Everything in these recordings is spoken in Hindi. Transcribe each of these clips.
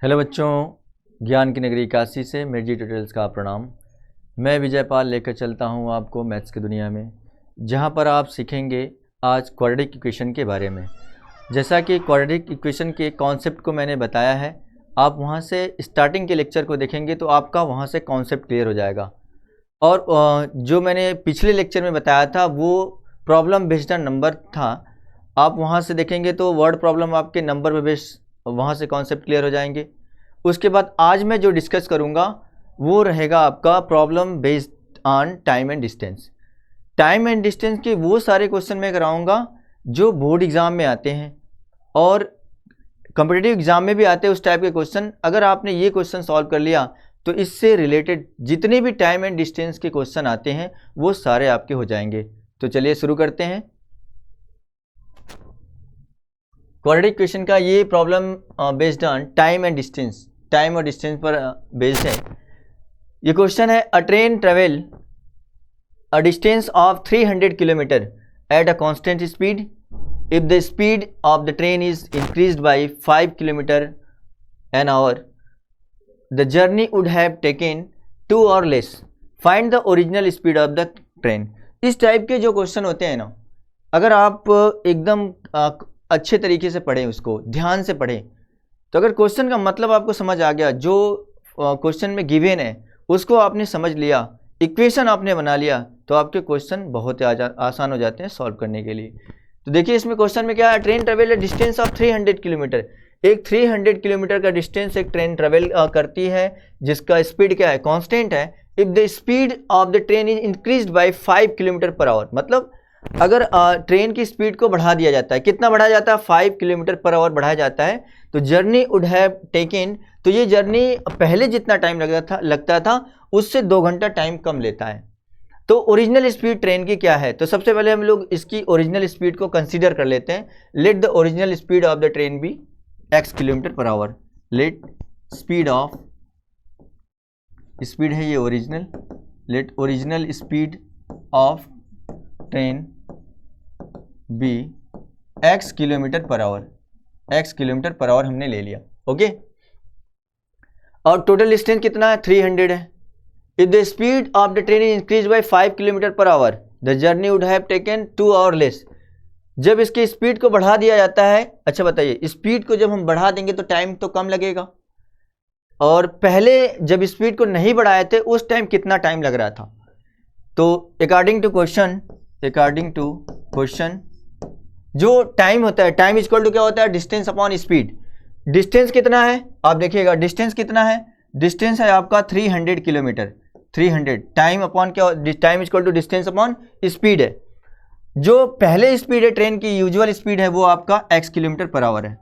हेलो बच्चों, ज्ञान की नगरी काशी से मिर्जी ट्यूटोरियल्स का प्रणाम। मैं विजय पाल लेकर चलता हूं आपको मैथ्स की दुनिया में, जहां पर आप सीखेंगे आज क्वाड्रेटिक इक्वेशन के बारे में। जैसा कि क्वाड्रेटिक इक्वेशन के कॉन्सेप्ट को मैंने बताया है, आप वहां से स्टार्टिंग के लेक्चर को देखेंगे तो आपका वहां से कॉन्सेप्ट क्लियर हो जाएगा। और जो मैंने पिछले लेक्चर में बताया था वो प्रॉब्लम बेस्ड ऑन नंबर था। आप वहां से देखेंगे तो वर्ड प्रॉब्लम आपके नंबर पे बेस्ड वहाँ से कॉन्सेप्ट क्लियर हो जाएंगे। उसके बाद आज मैं जो डिस्कस करूँगा वो रहेगा आपका problem based on time and distance. Time and distance के वो सारे क्वेश्चन मैं कराऊँगा जो बोर्ड एग्ज़ाम में आते हैं और कॉम्पिटिटिव एग्ज़ाम में भी आते हैं उस टाइप के क्वेश्चन। अगर आपने ये क्वेश्चन सॉल्व कर लिया तो इससे रिलेटेड जितने भी टाइम एंड डिस्टेंस के क्वेश्चन आते हैं वो सारे आपके हो जाएंगे। तो चलिए शुरू करते हैं। क्वाड्रेटिक इक्वेशन का ये problem based on time and distance, time और डिस्टेंस पर बेस्ड है। ये क्वेश्चन है, अ train travel a distance of 300 kilometre at a constant speed if the speed of the train is increased bye 5 kilometre an hour the journey would have taken 2 और less, find the original speed of the train. इस टाइप के जो क्वेश्चन होते हैं ना, अगर आप एकदम अच्छे तरीके से पढ़ें, उसको ध्यान से पढ़ें, तो अगर क्वेश्चन का मतलब आपको समझ आ गया, जो क्वेश्चन में गिवन है उसको आपने समझ लिया, इक्वेशन आपने बना लिया, तो आपके क्वेश्चन बहुत आसान हो जाते हैं सॉल्व करने के लिए। तो देखिए इसमें क्वेश्चन में क्या है, train travel distance of 300 kilometre. एक 300 किलोमीटर का डिस्टेंस एक ट्रेन ट्रेवल करती है जिसका स्पीड क्या है, कॉन्स्टेंट है। If the speed of the train is increased bye 5 kilometre per hour, मतलब अगर ट्रेन की स्पीड को बढ़ा दिया जाता है, कितना बढ़ाया जाता है, 5 किलोमीटर पर आवर बढ़ाया जाता है, तो जर्नी वुड हैव टेकन, तो ये जर्नी पहले जितना टाइम लगता था उससे 2 घंटा टाइम कम लेता है। तो ओरिजिनल स्पीड ट्रेन की क्या है, तो सबसे पहले हम लोग इसकी ओरिजिनल स्पीड को कंसीडर कर लेते हैं। Let the original speed of the train be x kilometre per hour. Let speed of, speed है ये original, let original speed of train be x kilometre per hour, x kilometre per hour हमने ले लिया, ओके। और टोटल डिस्टेंस कितना है, 300 है। If the speed of the train is increase by 5 kilometre per our the journey would have taken 2 our less. जब इसकी स्पीड को बढ़ा दिया जाता है, अच्छा बताइए, स्पीड को जब हम बढ़ा देंगे तो टाइम तो कम लगेगा, और पहले जब स्पीड को नहीं बढ़ाए थे उस टाइम कितना टाइम लग रहा था। तो अकॉर्डिंग टू क्वेश्चन जो टाइम होता है, टाइम इक्वल टू क्या होता है, डिस्टेंस अपॉन स्पीड। डिस्टेंस कितना है आप देखिएगा, डिस्टेंस कितना है, डिस्टेंस है आपका 300 किलोमीटर। 300 टाइम अपॉन क्या, time equal to distance upon speed है। जो पहले स्पीड है ट्रेन की, यूजुअल स्पीड है, वो आपका x किलोमीटर पर आवर है।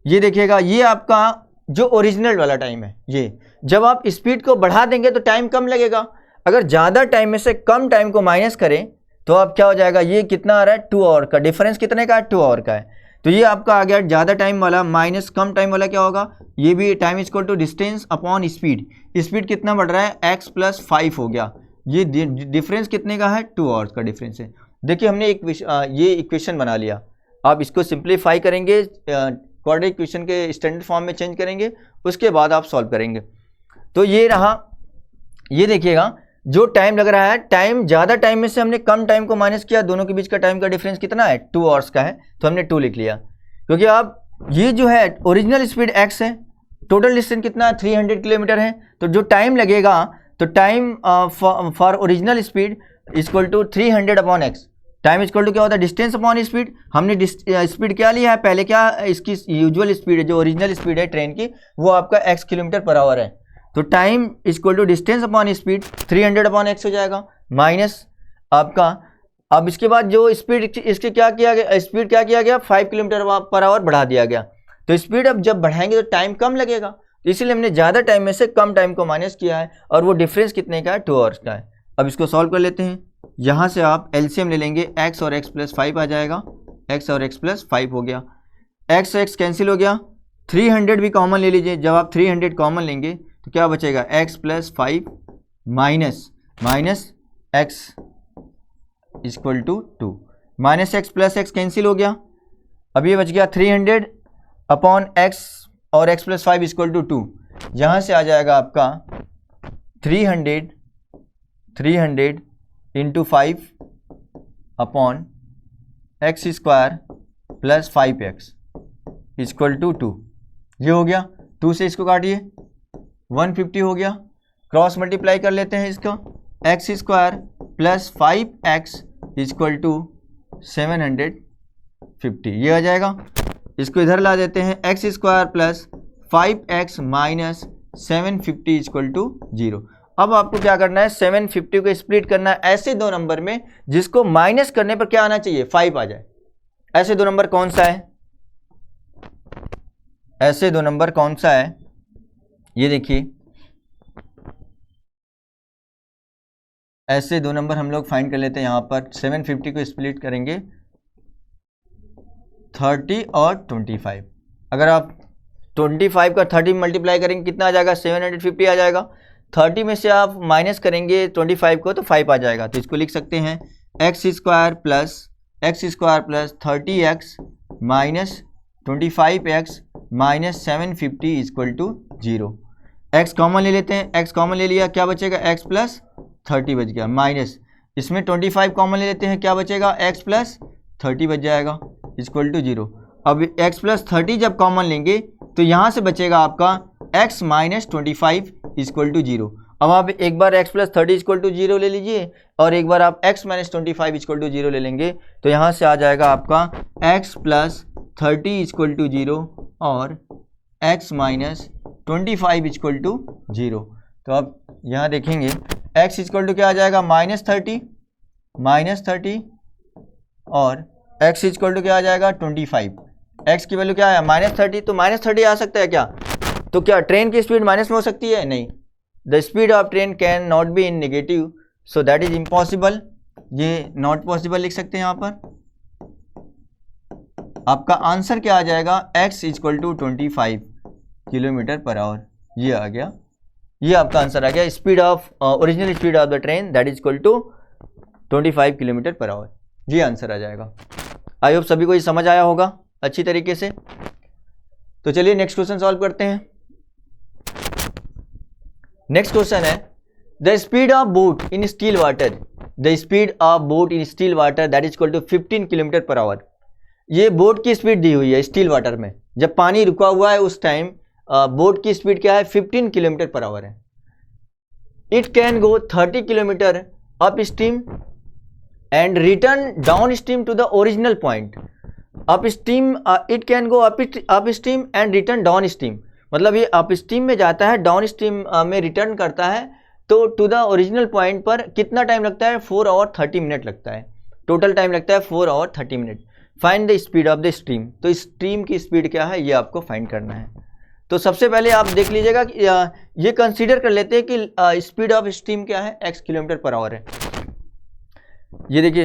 ये देखिएगा, ये आपका जो ओरिजिनल वाला टाइम है। ये जब आप स्पीड को बढ़ा देंगे तो टाइम कम लगेगा, अगर ज़्यादा टाइम में से कम टाइम को माइनस करें तो अब क्या हो जाएगा, ये कितना आ रहा है, 2 आवर का। डिफरेंस कितने का है, 2 आवर का है। तो ये आपका आ गया ज़्यादा टाइम वाला माइनस कम टाइम वाला, क्या होगा, ये भी time equal to distance upon speed. Speed कितना बढ़ रहा है, x + 5 हो गया। ये डिफरेंस कितने का है, 2 आवर्स का डिफरेंस है। देखिए हमने ये इक्वेशन बना लिया। आप इसको सिंप्लीफाई करेंगे, क्वाड्रेटिक इक्वेशन के स्टैंडर्ड फॉर्म में चेंज करेंगे, उसके बाद आप सॉल्व करेंगे। तो ये रहा, ये देखिएगा जो टाइम लग रहा है, टाइम ज़्यादा टाइम में से हमने कम टाइम को माइनस किया, दोनों के बीच का टाइम का डिफरेंस कितना है, 2 आवर्स का है, तो हमने 2 लिख लिया। क्योंकि आप ये जो है ओरिजिनल स्पीड x है, टोटल डिस्टेंस कितना है, 300 किलोमीटर है, तो जो टाइम लगेगा, तो time for original speed equal to 300 upon x। Time equal to क्या होता है, डिस्टेंस अपॉन स्पीड। हमने स्पीड क्या लिया है पहले, क्या इसकी यूजुअल स्पीड है, जो ओरिजिनल स्पीड है ट्रेन की, वो आपका x किलोमीटर पर आवर है। तो time equal to distance upon speed 300 upon x हो जाएगा, माइनस आपका। अब इसके बाद जो स्पीड, इसके क्या किया गया, स्पीड क्या किया गया, 5 किलोमीटर पर आवर बढ़ा दिया गया। तो स्पीड अब जब बढ़ाएंगे तो टाइम कम लगेगा, तो इसीलिए हमने ज़्यादा टाइम में से कम टाइम को माइनस किया है, और वो डिफरेंस कितने का है, 2 आवर्स का है। अब इसको सॉल्व कर लेते हैं। यहाँ से आप एलसीएम ले लेंगे, x और x + 5 आ जाएगा, x और x + 5 हो गया, x और x कैंसिल हो गया, 300 भी कॉमन ले लीजिए। जब आप 300 कॉमन लेंगे तो क्या बचेगा, x + 5 minus x equal to 2, minus x + x cancel हो गया। अब ये बच गया 300 अपॉन x और x प्लस 5 इक्वल टू 2, यहाँ से आ जाएगा आपका 300 into 5 upon x square plus 5x equal to 2। ये हो गया, 2 से इसको काटिए 150 हो गया, क्रॉस मल्टीप्लाई कर लेते हैं इसको, x square plus 5x equal to 750, ये आ जाएगा। इसको इधर ला देते हैं, x square plus 5x minus 750 equal to 0। अब आपको क्या करना है, 750 को स्प्लिट करना है ऐसे दो नंबर में जिसको माइनस करने पर क्या आना चाहिए, 5 आ जाए। ऐसे दो नंबर कौन सा है, ऐसे दो नंबर कौन सा है, ये देखिए, ऐसे दो नंबर हम लोग फाइंड कर लेते हैं। यहाँ पर 750 को स्प्लिट करेंगे 30 और 25। अगर आप 25 का 30 में मल्टीप्लाई करेंगे कितना आ जाएगा, 750 आ जाएगा। 30 में से आप माइनस करेंगे 25 को तो 5 आ जाएगा। तो इसको लिख सकते हैं x square plus 30x minus 25x minus 750 equal to 0। x common ले लेते हैं, x कॉमन ले लिया, क्या बचेगा, x प्लस 30 बच गया, माइनस इसमें 25 कॉमन ले लेते हैं, क्या बचेगा, x प्लस 30 बच जाएगा इक्वल टू 0। अब x प्लस 30 जब कॉमन लेंगे तो यहाँ से बचेगा आपका x माइनस 25 इक्वल टू 0। अब आप एक बार x प्लस 30 इक्वल टू 0 ले लीजिए और एक बार आप x माइनस 25 इक्वल टू 0 ले लेंगे तो यहाँ से आ जाएगा आपका x प्लस 30 इक्वल टू 0 और x माइनस 25 इक्वल टू 0। तो अब यहाँ देखेंगे x इक्वल टू क्या आ जाएगा, माइनस 30 और x इक्वल टू क्या आ जाएगा, 25। x की वैल्यू क्या है, माइनस 30, तो माइनस 30 आ सकता है क्या, तो क्या ट्रेन की स्पीड माइनस में हो सकती है, नहीं। The speed of train can not be in negative, so that is impossible, ये नॉट पॉसिबल लिख सकते हैं यहाँ पर। आपका आंसर क्या आ जाएगा, x equal to 25 kilometre per hour, ये आ गया, ये आपका आंसर आ गया। Speed of original speed of the train that is equal to 25 kilometre per hour, ये आंसर आ जाएगा। आई होप सभी को ये समझ आया होगा अच्छी तरीके से। तो चलिए नेक्स्ट क्वेश्चन सॉल्व करते हैं। नेक्स्ट क्वेश्चन है, the speed of boat in still water, the speed of boat in still water that is equal to 15 kilometre per hour. ये बोट की स्पीड दी हुई है स्टिल वाटर में, जब पानी रुका हुआ है उस टाइम बोट की स्पीड क्या है, 15 किलोमीटर पर आवर है। It can go 30 kilometre upstream and return downstream to the original point. Upstream, it can go upstream and return downstream, मतलब ये अप स्ट्रीम में जाता है, डाउन स्ट्रीम में रिटर्न करता है। तो टू द ओरिजिनल पॉइंट पर कितना टाइम लगता है, 4 आवर 30 मिनट लगता है, टोटल टाइम लगता है 4 hour 30 minute. Find the speed of the stream, तो स्ट्रीम की स्पीड क्या है ये आपको फाइंड करना है। तो सबसे पहले आप देख लीजिएगा कि ये कंसीडर कर लेते हैं कि स्पीड ऑफ स्ट्रीम क्या है, x किलोमीटर पर आवर है। ये देखिए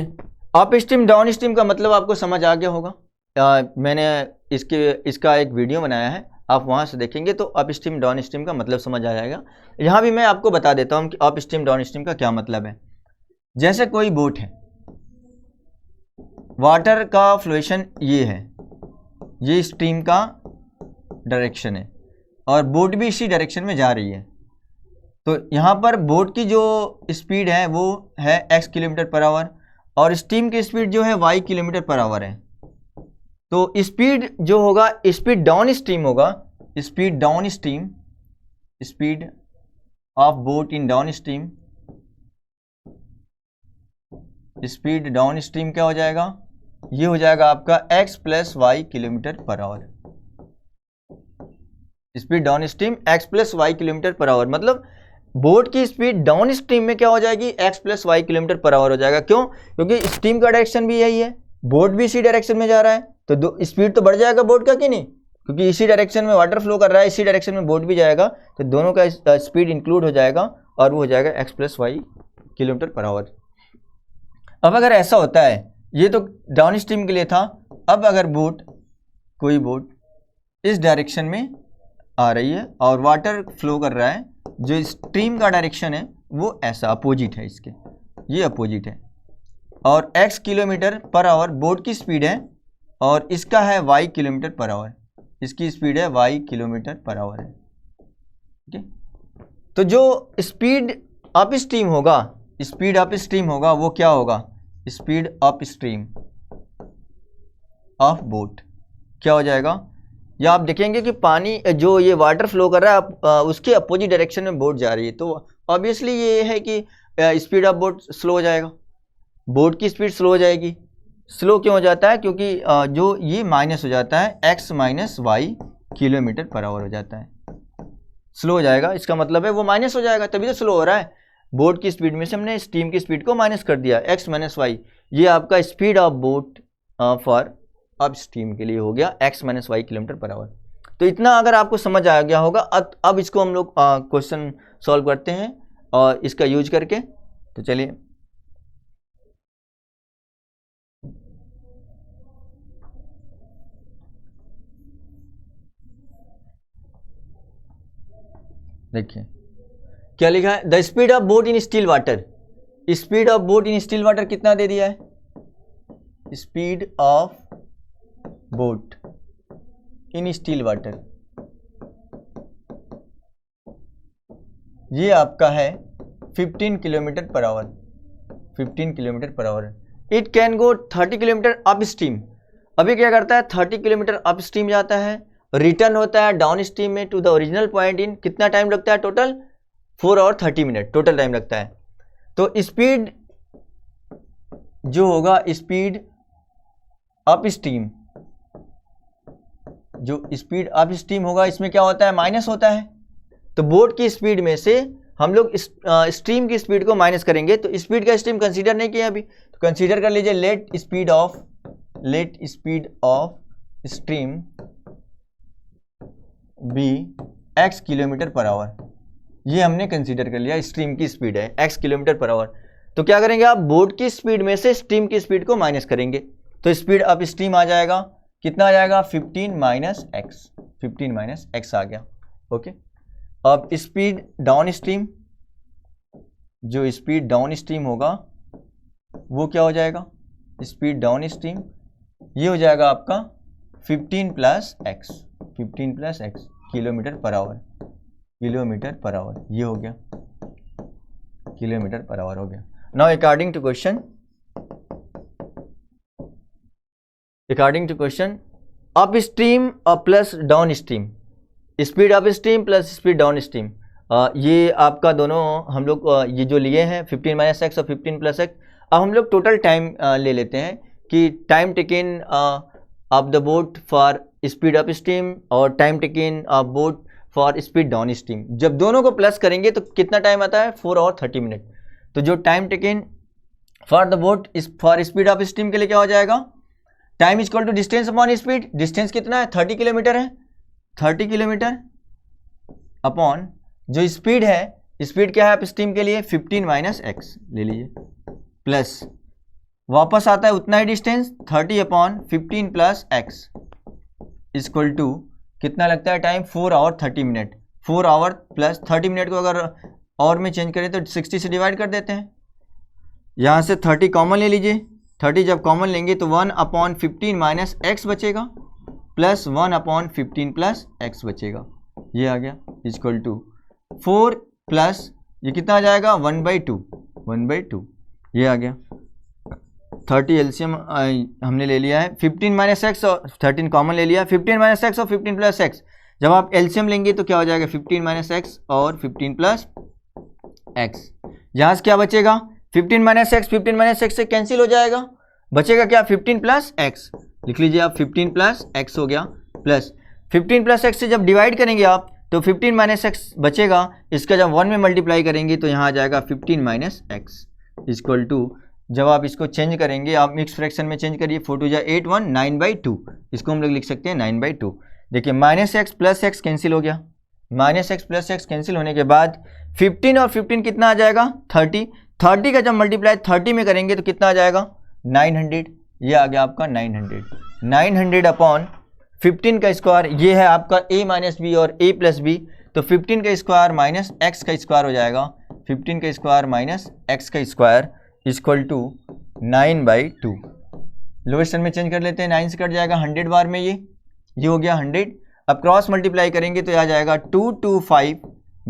अप स्ट्रीम डाउन स्ट्रीम का मतलब आपको समझ आ गया होगा। मैंने इसका एक वीडियो बनाया है, आप वहाँ से देखेंगे तो अप स्ट्रीम डाउन स्ट्रीम का मतलब समझ आ जाएगा। यहाँ भी मैं आपको बता देता हूँ कि अप स्ट्रीम डाउन स्ट्रीम का क्या मतलब है। जैसे कोई बोट है, वाटर का फ्लोएशन ये है, ये स्ट्रीम का डायरेक्शन है और बोट भी इसी डायरेक्शन में जा रही है। तो यहाँ पर बोट की जो स्पीड है वो है x किलोमीटर पर आवर और स्ट्रीम की स्पीड जो है y किलोमीटर पर आवर है। तो स्पीड जो होगा, स्पीड डाउन स्ट्रीम होगा, speed down stream, speed of boat in downstream, speed down stream क्या हो जाएगा, ये हो जाएगा आपका x plus y kilometre per hour. Speed down stream x plus y kilometre per hour, मतलब बोट की स्पीड डाउन स्ट्रीम में क्या हो जाएगी, x plus y kilometre per hour हो जाएगा। क्यों, क्योंकि स्ट्रीम का डायरेक्शन भी यही है, बोट भी इसी डायरेक्शन में जा रहा है, तो स्पीड तो बढ़ जाएगा बोट का कि नहीं, क्योंकि इसी डायरेक्शन में वाटर फ्लो कर रहा है, इसी डायरेक्शन में बोट भी जाएगा, तो दोनों का स्पीड इंक्लूड हो जाएगा और वो हो जाएगा x plus y kilometre per hour. अब अगर ऐसा होता है, ये तो डाउन स्ट्रीम के लिए था, अब अगर कोई बोट इस डायरेक्शन में आ रही है और वाटर फ्लो कर रहा है, जो स्ट्रीम का डायरेक्शन है वो ऐसा अपोजिट है, इसके ये अपोजिट है, और x kilometre per our boat की स्पीड है और इसका है y किलोमीटर पर आवर, इसकी स्पीड है y किलोमीटर पर आवर है। ठीक है, तो जो स्पीड अप स्ट्रीम होगा, स्पीड अप स्ट्रीम होगा वो क्या होगा, speed up stream of boat क्या हो जाएगा, या आप देखेंगे कि पानी जो ये वाटर फ्लो कर रहा है उसके अपोजिट डायरेक्शन में बोट जा रही है, तो ऑब्वियसली ये है कि स्पीड ऑफ बोट स्लो हो जाएगा, बोट की स्पीड स्लो हो जाएगी। स्लो क्यों हो जाता है, क्योंकि जो ये माइनस हो जाता है x minus y kilometre per hour हो जाता है, स्लो हो जाएगा, इसका मतलब है वो माइनस हो जाएगा, तभी तो स्लो हो रहा है। बोट की स्पीड में से हमने स्टीम की स्पीड को माइनस कर दिया, x माइनस वाई, ये आपका speed of boat for upstream के लिए हो गया x minus y kilometre per hour. तो इतना अगर आपको समझ आ गया होगा, अब इसको हम लोग क्वेश्चन सॉल्व करते हैं और इसका यूज करके। तो चलिए देखिए क्या लिखा है, the speed of boat in still water, speed of boat in still water कितना दे दिया है, speed of boat in still water ये आपका है 15 kilometre per our, 15 kilometre per our. It can go 30 kilometre up stream, अभी क्या करता है 30 किलोमीटर अप स्ट्रीम जाता है, रिटर्न होता है डाउन स्ट्रीम में to the original point in कितना टाइम लगता है, टोटल 4 और 30 मिनट टोटल टाइम लगता है। तो स्पीड जो होगा, स्पीड अप स्ट्रीम, जो स्पीड अप स्ट्रीम होगा इसमें क्या होता है, माइनस होता है। तो बोट की स्पीड में से हम लोग स्ट्रीम की स्पीड को माइनस करेंगे, तो स्पीड का स्ट्रीम कंसीडर नहीं किया अभी, तो कंसीडर कर लीजिए let speed of stream be x kilometre per hour, ये हमने कंसीडर कर लिया, स्ट्रीम की स्पीड है x किलोमीटर पर आवर। तो क्या करेंगे आप, बोट की स्पीड में से स्ट्रीम की स्पीड को माइनस करेंगे, तो स्पीड अप स्ट्रीम आ जाएगा, कितना आ जाएगा 15 माइनस एक्स, 15 माइनस एक्स आ गया। ओके, अब स्पीड डाउन स्ट्रीम, जो स्पीड डाउन स्ट्रीम होगा वो क्या हो जाएगा, स्पीड डाउन स्ट्रीम ये हो जाएगा आपका 15 plus x, 15 plus x kilometre per hour, kilometre per hour ये हो गया, किलोमीटर पर आवर हो गया। Now according to question, upstream plus downstream, speed up stream plus speed down stream, ये आपका दोनों हम लोग ये जो लिए हैं 15 माइनस एक्स और 15 प्लस एक्स। अब हम लोग टोटल टाइम ले लेते हैं कि time taken of the boat for speed up stream और time taken of boat for speed down stream, जब दोनों को प्लस करेंगे तो कितना टाइम आता है 4 और 30 मिनट। तो जो time taken for the boat for speed up stream के लिए क्या हो जाएगा, time is equal to distance upon speed, distance कितना है 30 किलोमीटर है, 30 किलोमीटर अपॉन जो स्पीड है, स्पीड क्या है अप स्ट्रीम के लिए 15 माइनस एक्स ले लीजिए, प्लस वापस आता है उतना ही distance 30 upon 15 plus x equal to कितना लगता है time 4 hour 30 minute, 4 hour plus 30 minute को अगर और में चेंज करें तो 60 से डिवाइड कर देते हैं, यहाँ से 30 कॉमन ले लीजिए, 30 जब कॉमन लेंगे तो 1 अपॉन 15 माइनस एक्स बचेगा प्लस 1 अपॉन 15 प्लस एक्स बचेगा, ये आ गया इक्वल टू 4 प्लस ये कितना आ जाएगा 1/2, 1/2 ये आ गया। 30 एलसीएम हमने ले लिया है, 15 माइनस एक्स और 13 कॉमन ले लिया, 15 माइनस एक्स और 15 प्लस एक्स, जब आप एलसीएम लेंगे तो क्या हो जाएगा 15 माइनस एक्स और 15 प्लस एक्स, यहाँ से क्या बचेगा 15 माइनस एक्स से कैंसिल हो जाएगा, बचेगा क्या 15 प्लस एक्स, लिख लीजिए आप 15 प्लस एक्स हो गया, प्लस 15 प्लस एक्स से जब डिवाइड करेंगे आप तो 15 माइनस एक्स बचेगा, इसका जब 1 में मल्टीप्लाई करेंगे तो यहाँ आ जाएगा 15 माइनस एक्स इक्वल टू, जब आप इसको चेंज करेंगे आप मिक्स फ्रैक्शन में चेंज करिए, 4 2 जा 8 1 9/2, इसको हम लोग लिख सकते हैं 9/2। देखिए minus x plus x cancel हो गया, minus x plus x cancel होने के बाद 15 और 15 कितना आ जाएगा 30, 30 का जब मल्टीप्लाई 30 में करेंगे तो कितना आ जाएगा 900, ये आ गया आपका 900 अपॉन 15 का स्क्वायर, ये है आपका a माइनस बी और a प्लस बी, तो 15 का स्क्वायर माइनस एक्स का स्क्वायर हो जाएगा, 15 का स्क्वायर माइनस एक्स का square equal to 9/2। Lowest term में चेंज कर लेते हैं, 9 से कट जाएगा 100 बार में, ये हो गया 100 अब क्रॉस मल्टीप्लाई करेंगे तो आ जाएगा 225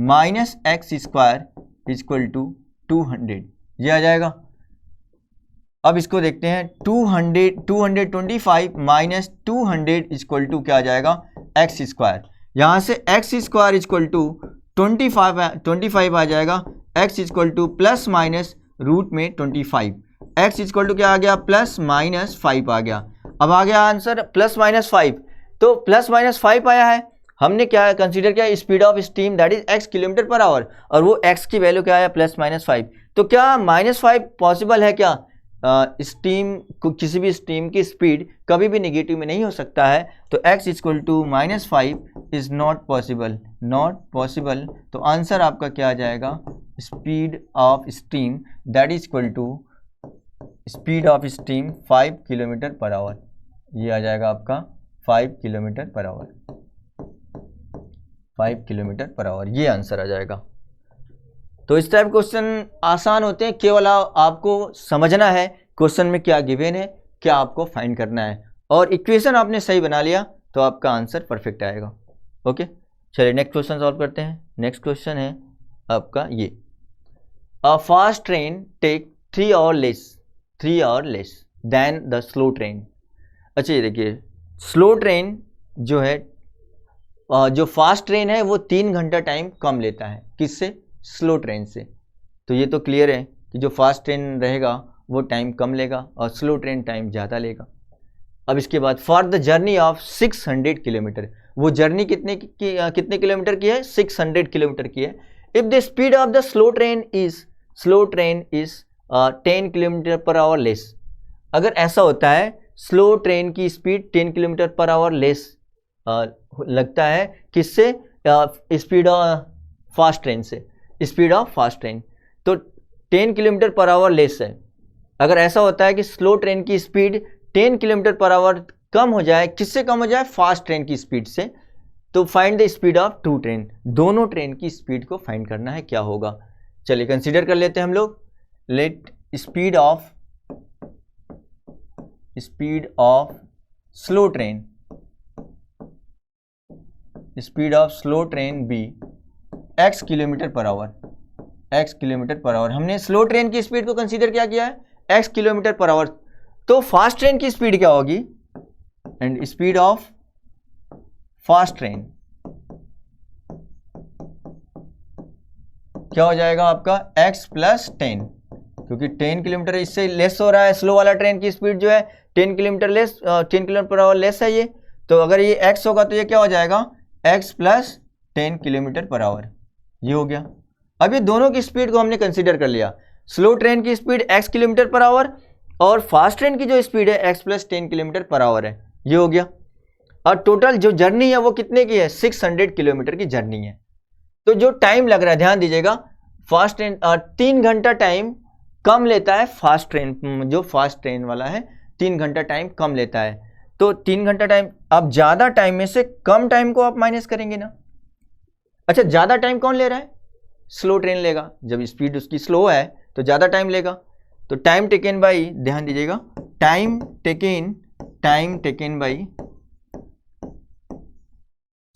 minus x square equal to 200, ये आ जाएगा। अब इसको देखते हैं, 225 माइनस 200 इक्वल टू क्या आ जाएगा, एक्स स्क्वायर। यहाँ से एक्स स्क्वायर इक्वल टू 25 आ जाएगा, x equal to plus minus root में 25, एक्स इक्वल टू क्या आ गया, प्लस माइनस 5 आ गया। अब आ गया आंसर प्लस माइनस 5, तो प्लस माइनस 5 आया है। हमने क्या कंसीडर किया, speed of stream that is x kilometre per hour, और वो x की वैल्यू क्या आया, प्लस माइनस 5। तो क्या -5 पॉसिबल है क्या? स्टीम को, किसी भी स्टीम की स्पीड कभी भी नेगेटिव में नहीं हो सकता है, तो x equal to -5 is not possible, not possible. तो आंसर आपका क्या आ जाएगा, speed of stream that is equal to speed of stream 5 kilometre per hour, ये आ जाएगा आपका 5 kilometre per hour, 5 kilometre per hour, ये आंसर आ जाएगा। तो इस टाइप क्वेश्चन आसान होते हैं, केवल आपको समझना है क्वेश्चन में क्या गिवन है, क्या आपको फाइंड करना है, और इक्वेशन आपने सही बना लिया तो आपका आंसर परफेक्ट आएगा। ओके, चलिए नेक्स्ट क्वेश्चन सॉल्व करते हैं। नेक्स्ट क्वेश्चन है आपका ये, a fast train take 3 hour less than the slow train. अच्छा ये देखिए, स्लो ट्रेन जो है, जो फास्ट ट्रेन है वो 3 घंटा टाइम कम लेता है, किससे, स्लो ट्रेन से। तो ये तो क्लियर है कि जो फास्ट ट्रेन रहेगा वो टाइम कम लेगा और स्लो ट्रेन टाइम ज़्यादा लेगा। अब इसके बाद for the journey of 600 kilometre, वो जर्नी कितने किलोमीटर की है, 600 किलोमीटर की है। If the speed of the slow train is 10 kilometre per our less, अगर ऐसा होता है स्लो ट्रेन की speed 10 kilometre per our less लगता है, किससे, स्पीड ऑफ फास्ट ट्रेन से, स्पीड ऑफ फास्ट ट्रेन, तो 10 किलोमीटर पर आवर लेस है। अगर ऐसा होता है कि स्लो ट्रेन की स्पीड 10 किलोमीटर पर आवर कम हो जाए, किससे कम हो जाए, फास्ट ट्रेन की स्पीड से, तो find the speed of 2 train, दोनों ट्रेन की स्पीड को फाइंड करना है, क्या होगा। चलिए कंसीडर कर लेते हैं हम लोग। Let speed of slow train be x kilometre per hour, हमने स्लो ट्रेन की स्पीड को कंसीडर क्या किया है, x किलोमीटर पर आवर, तो फास्ट ट्रेन की स्पीड क्या होगी, and speed of fast train क्या हो जाएगा आपका, x प्लस 10, क्योंकि 10 किलोमीटर इससे लेस हो रहा है, स्लो वाला ट्रेन की स्पीड जो है 10 किलोमीटर पर आवर लेस है ये, तो अगर ये x होगा तो ये क्या हो जाएगा, x plus 10 kilometre per hour, ये हो गया। अब ये दोनों की स्पीड को हमने कंसीडर कर लिया, स्लो ट्रेन की speed x kilometre per hour और फास्ट ट्रेन की जो स्पीड है x plus 10 kilometre per hour है, ये हो गया। और टोटल जो जर्नी है वो कितने की है, 600 किलोमीटर की जर्नी है। तो जो टाइम लग रहा है, ध्यान दीजिएगा, फास्ट ट्रेन 3 घंटा टाइम कम लेता है, फास्ट ट्रेन जो फास्ट ट्रेन वाला है 3 घंटा टाइम कम लेता है, तो 3 घंटा टाइम, अब ज़्यादा टाइम में से कम टाइम को आप माइनस करेंगे ना। अच्छा, ज़्यादा टाइम कौन ले रहा है, स्लो ट्रेन लेगा, जब स्पीड उसकी स्लो है तो ज़्यादा टाइम लेगा। तो टाइम टेकन बाई, ध्यान दीजिएगा, time taken by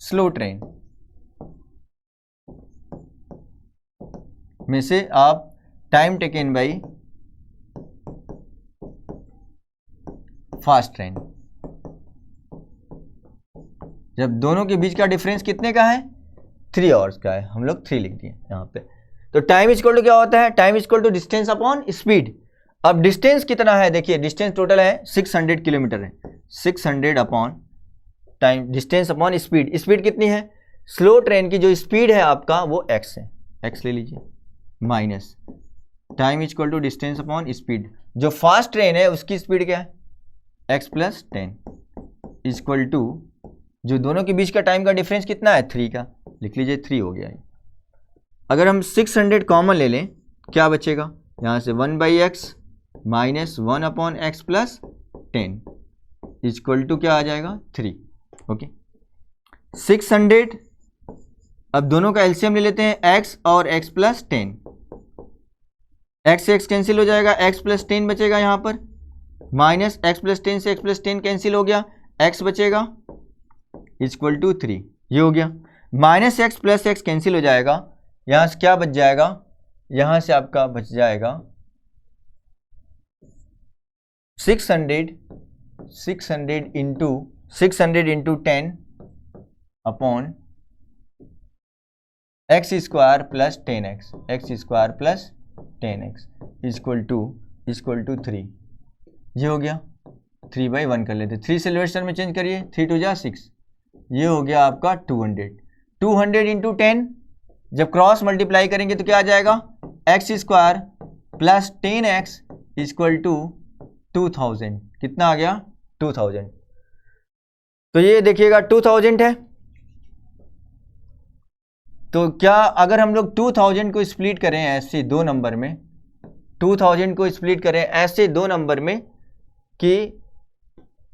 slow train में से आप time taken by fast train, जब दोनों के बीच का डिफरेंस कितने का है, 3 आवर्स का है, हम लोग 3 लिख दिए यहाँ पे। तो टाइम इक्वल टू क्या होता है, time equal to distance upon speed. अब डिस्टेंस कितना है, देखिए डिस्टेंस टोटल है 600 किलोमीटर है, 600 upon time, distance upon speed, speed कितनी है, स्लो ट्रेन की जो स्पीड है आपका वो x है, x ले लीजिए, minus time equal to distance upon speed, जो फास्ट ट्रेन है उसकी स्पीड क्या है, x प्लस 10 इक्वल टू, जो दोनों के बीच का टाइम का डिफरेंस कितना है, 3 का, लिख लीजिए 3 हो गया है। अगर हम 600 कॉमन ले लें, क्या बचेगा, यहाँ से 1/x minus 1 upon x plus 10 equal to क्या आ जाएगा, 3। ओके, 600, अब दोनों का एलसीएम ले लेते हैं, x और x प्लस 10, x से x कैंसिल हो जाएगा, x प्लस 10 बचेगा यहाँ पर, माइनस x प्लस 10 से x प्लस 10 कैंसिल हो गया, x बचेगा, इक्वल टू 3। ये हो गया। Minus x plus x cancel हो जाएगा, यहाँ से क्या बच जाएगा, यहाँ से आपका बच जाएगा 600 into 10 upon x square plus 10x, x square plus 10x equal to 3। ये हो गया। 3/1 कर लेते, 3 से लेफ्ट साइड में चेंज करिए, 3 2 जा 6। ये हो गया आपका 200 इंटू 10, जब क्रॉस मल्टीप्लाई करेंगे तो क्या आ जाएगा, x square plus 10x equal to 2000। कितना आ गया, 2000। तो ये देखिएगा 2000 है। तो क्या अगर हम लोग 2000 को स्प्लिट करें ऐसे दो नंबर में, 2000 को स्प्लिट करें ऐसे दो नंबर में कि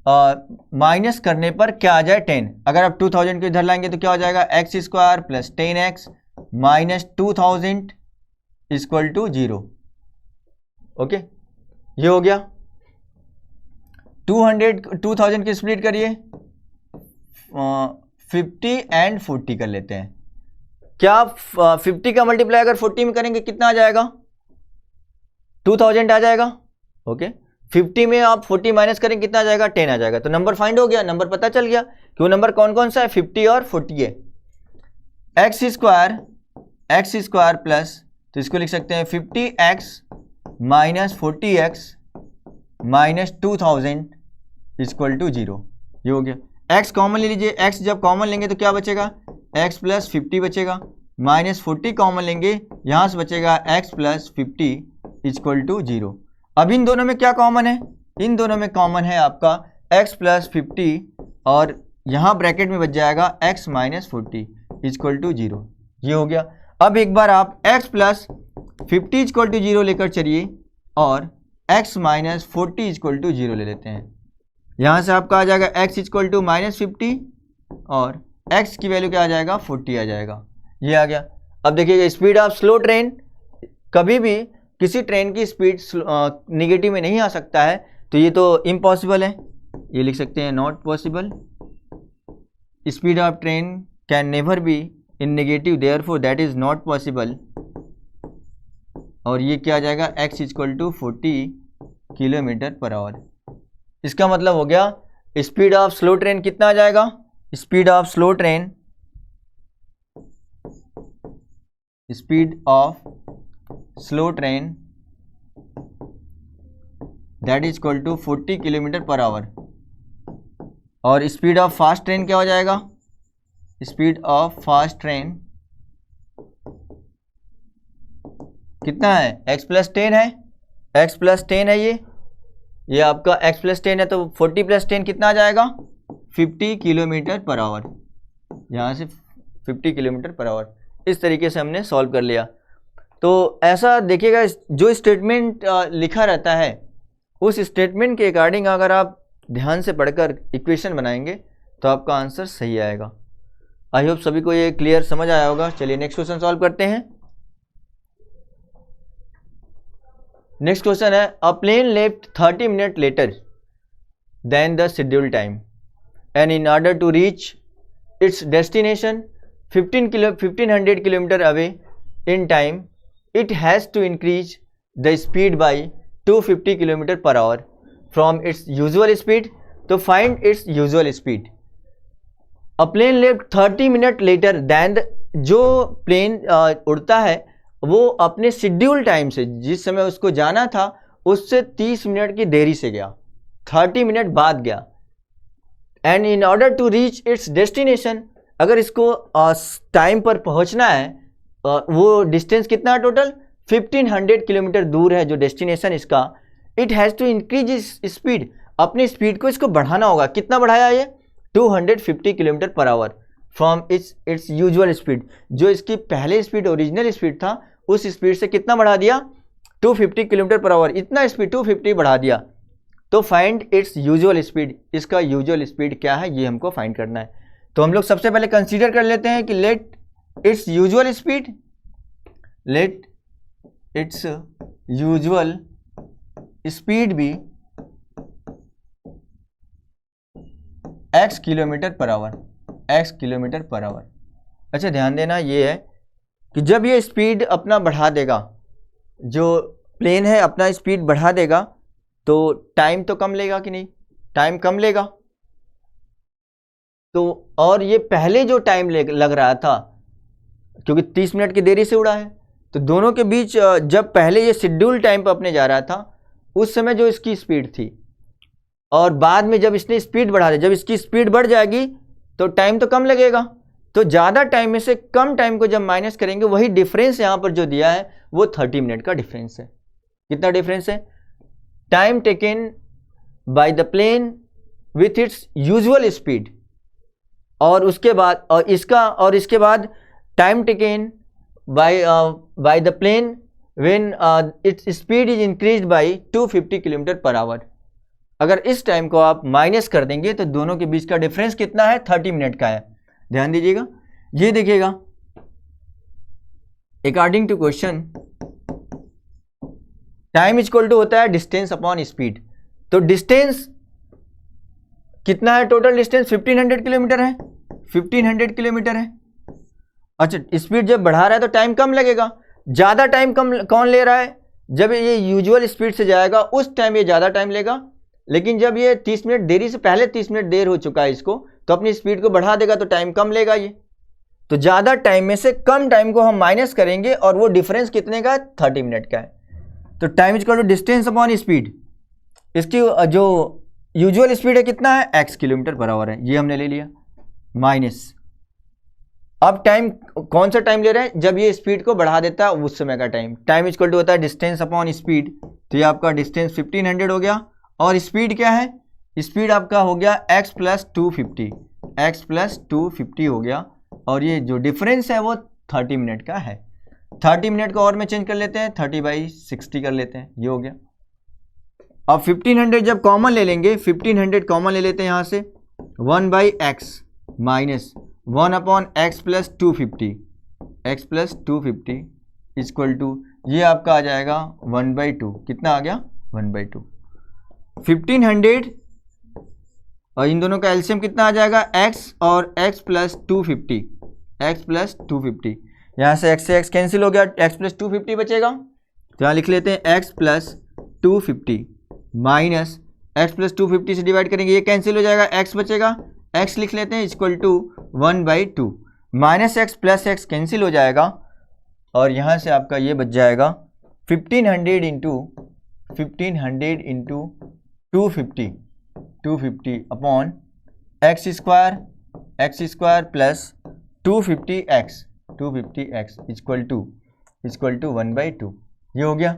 माइनस करने पर क्या आ जाए 10। अगर आप 2000 को इधर लाएंगे तो क्या हो जाएगा, x square plus 10x minus 2000 equal to 0। Okay, ये हो गया। 2000 की स्प्लिट करिए, 50 एंड 40 कर लेते हैं। क्या 50 का मल्टीप्लाई अगर 40 में करेंगे कितना आ जाएगा, 2000 आ जाएगा। ओके, 50 में आप 40 माइनस करेंगे कितना आ जाएगा, 10 आ जाएगा। तो नंबर फाइंड हो गया, नंबर पता चल गया कि वो नंबर कौन कौन सा है, 50 और 40 है। एक्स स्क्वायर प्लस, तो इसको लिख सकते हैं 50x minus 40x minus 2000 equal to 0। ये हो गया। x कॉमन ले लीजिए, x जब कॉमन लेंगे तो क्या बचेगा, x प्लस 50 बचेगा, माइनस 40 कॉमन लेंगे, यहाँ से बचेगा x प्लस 50 इक्वल टू 0। अब इन दोनों में क्या कॉमन है, इन दोनों में कॉमन है आपका x प्लस 50 और यहाँ ब्रैकेट में बच जाएगा x माइनस 40 इक्वल टू 0। ये हो गया। अब एक बार आप x प्लस 50 इक्वल टू 0 लेकर चलिए और x माइनस 40 इक्वल टू 0 ले लेते हैं। यहाँ से आपका आ जाएगा x इक्वल टू माइनस 50 और x की वैल्यू क्या आ जाएगा, 40 आ जाएगा। ये आ गया। अब देखिएगा स्पीड ऑफ स्लो ट्रेन, कभी भी किसी ट्रेन की स्पीड निगेटिव में नहीं आ सकता है, तो ये तो इम्पॉसिबल है, ये लिख सकते हैं not possible. Speed of train can never be in negative, therefore that is not possible. और ये क्या आ जाएगा, x equal to 40 kilometre per hour. इसका मतलब हो गया स्पीड ऑफ स्लो ट्रेन कितना आ जाएगा, speed of slow train that is equal to 40 kilometre per hour. और स्पीड ऑफ फास्ट ट्रेन क्या हो जाएगा, स्पीड ऑफ फास्ट ट्रेन कितना है, x प्लस 10 है, x प्लस 10 है, ये आपका x प्लस 10 है, तो 40 प्लस 10 कितना आ जाएगा, 50 किलोमीटर पर आवर। यहाँ से 50 किलोमीटर पर आवर। इस तरीके से हमने सॉल्व कर लिया। तो ऐसा देखिएगा, जो स्टेटमेंट लिखा रहता है उस स्टेटमेंट के अकॉर्डिंग अगर आप ध्यान से पढ़कर इक्वेशन बनाएंगे तो आपका आंसर सही आएगा। आई होप सभी को ये क्लियर समझ आया होगा। चलिए नेक्स्ट क्वेश्चन सॉल्व करते हैं। नेक्स्ट क्वेश्चन है, a plane left 30 minute later than the schedule time and in order to reach its destination 1500 kilometre away in time it has to increase the speed by 250 kilometre per hour from its usual speed. तो find its usual speed. A plane left 30 minute later than, जो प्लेन उड़ता है वो अपने शेड्यूल टाइम से, जिस समय उसको जाना था उससे 30 मिनट की देरी से गया, 30 मिनट बाद गया। And in order to reach its destination, अगर इसको टाइम पर पहुंचना है, वो डिस्टेंस कितना है टोटल 1500 किलोमीटर दूर है जो डेस्टिनेशन इसका। It has to increase speed, अपनी स्पीड को इसको बढ़ाना होगा। कितना बढ़ाया ये, 250 kilometre per hour from its usual speed. जो इसकी पहले स्पीड ओरिजिनल स्पीड था उस स्पीड से कितना बढ़ा दिया, 250 किलोमीटर पर आवर। इतना स्पीड 250 बढ़ा दिया। तो फाइंड इट्स यूजुअल स्पीड, इसका यूजुअल स्पीड क्या है ये हमको फाइंड करना है। तो हम लोग सबसे पहले कंसीडर कर लेते हैं कि let its usual speed, let its usual speed be x kilometre per hour. x kilometre per hour. अच्छा ध्यान देना ये है कि जब ये स्पीड अपना बढ़ा देगा, जो प्लेन है अपना स्पीड बढ़ा देगा, तो टाइम तो कम लेगा कि नहीं, टाइम कम लेगा। तो और ये पहले जो टाइम लग रहा था, क्योंकि 30 मिनट की देरी से उड़ा है, तो दोनों के बीच जब पहले ये शेड्यूल टाइम पर अपने जा रहा था उस समय जो इसकी स्पीड थी, और बाद में जब इसने स्पीड बढ़ा दी, जब इसकी स्पीड बढ़ जाएगी तो टाइम तो कम लगेगा। तो ज़्यादा टाइम में से कम टाइम को जब माइनस करेंगे, वही डिफरेंस यहाँ पर जो दिया है वो 30 मिनट का डिफरेंस है। कितना डिफरेंस है? Time taken by the plane with its usual speed, और उसके बाद इसके बाद time taken by the plane when its speed is increased by 250 kilometre per hour. अगर इस टाइम को आप माइनस कर देंगे तो दोनों के बीच का डिफरेंस कितना है? 30 मिनट का है। ध्यान दीजिएगा, ये देखिएगा, according to question time equal to होता है डिस्टेंस अपॉन स्पीड। तो डिस्टेंस कितना है? टोटल डिस्टेंस 1500 किलोमीटर है, 1500 किलोमीटर है। अच्छा, स्पीड जब बढ़ा रहा है तो टाइम कम लगेगा। ज़्यादा टाइम कम कौन ले रहा है? जब ये यूजुअल स्पीड से जाएगा उस टाइम ये ज़्यादा टाइम लेगा, लेकिन जब ये 30 मिनट देरी से, पहले 30 मिनट देर हो चुका है इसको, तो अपनी स्पीड को बढ़ा देगा तो टाइम कम लेगा ये। तो ज़्यादा टाइम में से कम टाइम को हम माइनस करेंगे और वो डिफरेंस कितने का है? 30 मिनट का है। तो time equal to distance upon speed. इसकी जो यूजुअल स्पीड है कितना है? x किलोमीटर पर आवर है, ये हमने ले लिया, माइनस। अब टाइम कौन सा टाइम ले रहे हैं? जब ये स्पीड को बढ़ा देता है उस समय का टाइम। टाइम इक्वल टू होता है डिस्टेंस अपॉन स्पीड। तो ये आपका डिस्टेंस 1500 हो गया, और स्पीड क्या है? स्पीड आपका हो गया x प्लस 250, x प्लस 250 हो गया, और ये जो डिफरेंस है वो 30 मिनट का है। 30 मिनट को और में चेंज कर लेते हैं, 30/60 कर लेते हैं, ये हो गया। अब 1500 जब कॉमन ले लेंगे, 1500 कॉमन ले लेते हैं यहाँ से, 1/x minus 1/x plus 250, x plus 250 equal to, ये आपका आ जाएगा 1/2। कितना आ गया? 1/2। 1500 और इन दोनों का एलसीएम कितना आ जाएगा? x और x प्लस 250, x प्लस 250। यहाँ से x से x कैंसिल हो गया, x प्लस 250 बचेगा। तो यहाँ लिख लेते हैं x plus 250 minus x plus 250 से डिवाइड करेंगे, ये कैंसिल हो जाएगा, x बचेगा, x लिख लेते हैं equal to 1/2। Minus x plus x cancel हो जाएगा, और यहाँ से आपका ये बच जाएगा 1500 into 250 upon x square plus 250x equal to 1/2। ये हो गया।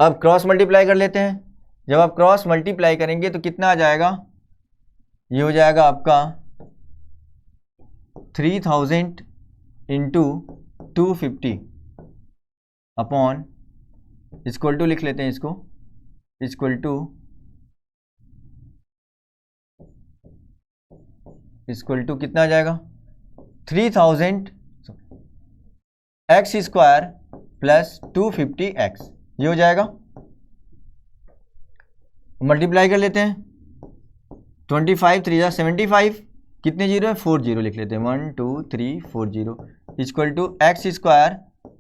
अब क्रॉस मल्टीप्लाई कर लेते हैं। जब आप क्रॉस मल्टीप्लाई करेंगे तो कितना आ जाएगा? ये हो जाएगा आपका 3000 इंटू 250 अपॉन इक्वल टू, लिख लेते हैं इसको, इक्वल टू कितना आ जाएगा? 3000 x स्क्वायर प्लस 250x, ये हो जाएगा। मल्टीप्लाई कर लेते हैं, 25 3 75, कितने जीरो है? 4 जीरो लिख लेते हैं, 1 2 3 4 zero equal to x square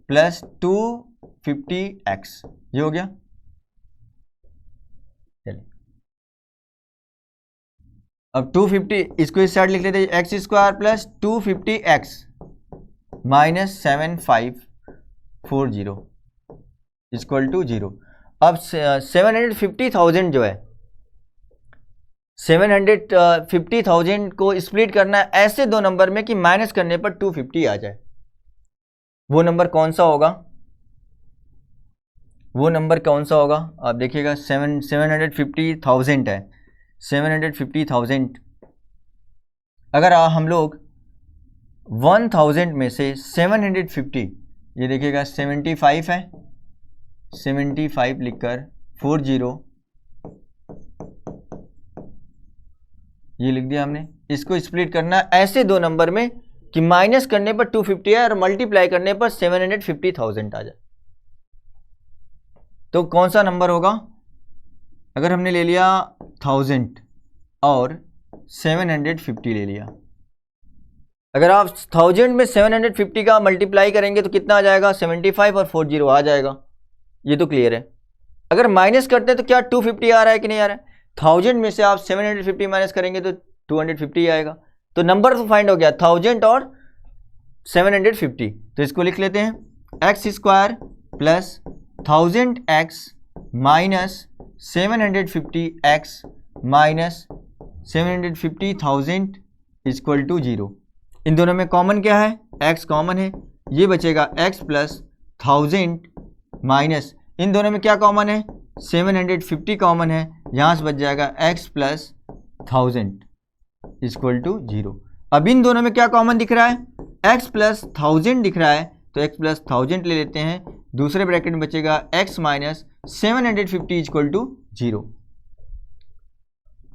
plus 250x, ये हो गया। चलिए अब 250 इसको इस साइड लिख लेते हैं, x square plus 250x minus 7540 equal to 0। अब 750,000 जो है, 750,000 को स्प्लिट करना है ऐसे दो नंबर में कि माइनस करने पर 250 आ जाए। वो नंबर कौन सा होगा? आप देखिएगा, 750,000 है, 750,000 अगर हम लोग 1000 में से 750, ये देखिएगा 75 है, 75 लिखकर 40 ये लिख दिया हमने। इसको स्प्लिट करना ऐसे दो नंबर में कि माइनस करने पर 250 है और मल्टीप्लाई करने पर 750,000 आ जाए। तो कौन सा नंबर होगा? अगर हमने ले लिया 1000 और 750 ले लिया, अगर आप 1000 में 750 का मल्टीप्लाई करेंगे तो कितना आ जाएगा, 75 और 40 आ जाएगा, ये तो क्लियर है। अगर माइनस करते हैं तो क्या 250 आ रहा है कि नहीं आ रहा है, 1000 में से आप 750 माइनस करेंगे तो 250 आएगा। तो नंबर तो फाइंड हो गया 1000 और 750। तो इसको लिख लेते हैं, x square plus 1000x minus 750x minus 750,000 equal to 0। इन दोनों में कॉमन क्या है, x कॉमन है, ये बचेगा x प्लस 1000 माइनस, इन दोनों में क्या कॉमन है, 750 कॉमन है, यहाँ से बच जाएगा x प्लस 1000 इक्वल टू 0। अब इन दोनों में क्या कॉमन दिख रहा है, x प्लस 1000 दिख रहा है, तो x प्लस 1000 ले लेते हैं, दूसरे ब्रैकेट में बचेगा x माइनस 750 इक्वल टू 0।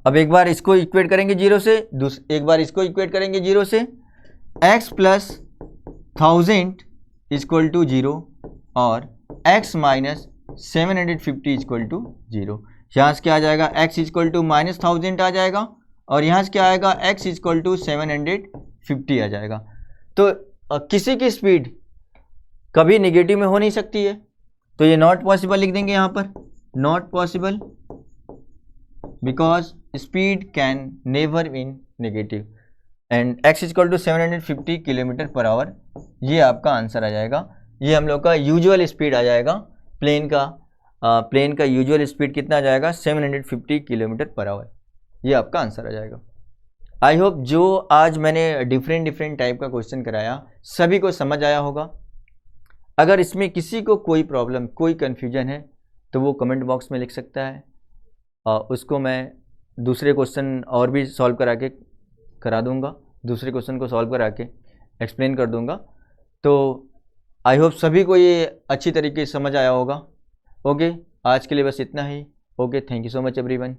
अब एक बार इसको इक्वेट करेंगे 0 से, एक बार इसको इक्वेट करेंगे 0 से, x प्लस 1000 इक्वल टू 0 और x माइनस 750 इक्वल टू 0। यहाँ से क्या आ जाएगा, x इक्वल टू माइनस 1000 आ जाएगा और यहाँ से क्या आएगा, x इक्वल टू 750 आ जाएगा। तो किसी की स्पीड कभी नेगेटिव में हो नहीं सकती है, तो ये नॉट पॉसिबल लिख देंगे यहाँ पर, not possible because speed can never in negative and x equal to 750 kilometre per hour, ये आपका आंसर आ जाएगा। ये हम लोग का यूजुअल स्पीड आ जाएगा, प्लेन का यूजुअल स्पीड कितना आ जाएगा, 750 किलोमीटर पर आवर, ये आपका आंसर आ जाएगा। आई होप जो आज मैंने डिफरेंट टाइप का क्वेश्चन कराया सभी को समझ आया होगा। अगर इसमें किसी को कोई प्रॉब्लम, कोई कन्फ्यूजन है तो वो कमेंट बॉक्स में लिख सकता है, उसको मैं दूसरे क्वेश्चन और भी सॉल्व करा दूंगा, दूसरे क्वेश्चन को सॉल्व करा के एक्सप्लेन कर दूंगा। तो आई होप सभी को ये अच्छी तरीके से समझ आया होगा। ओके, आज के लिए बस इतना ही। Okay, thank you so much everyone.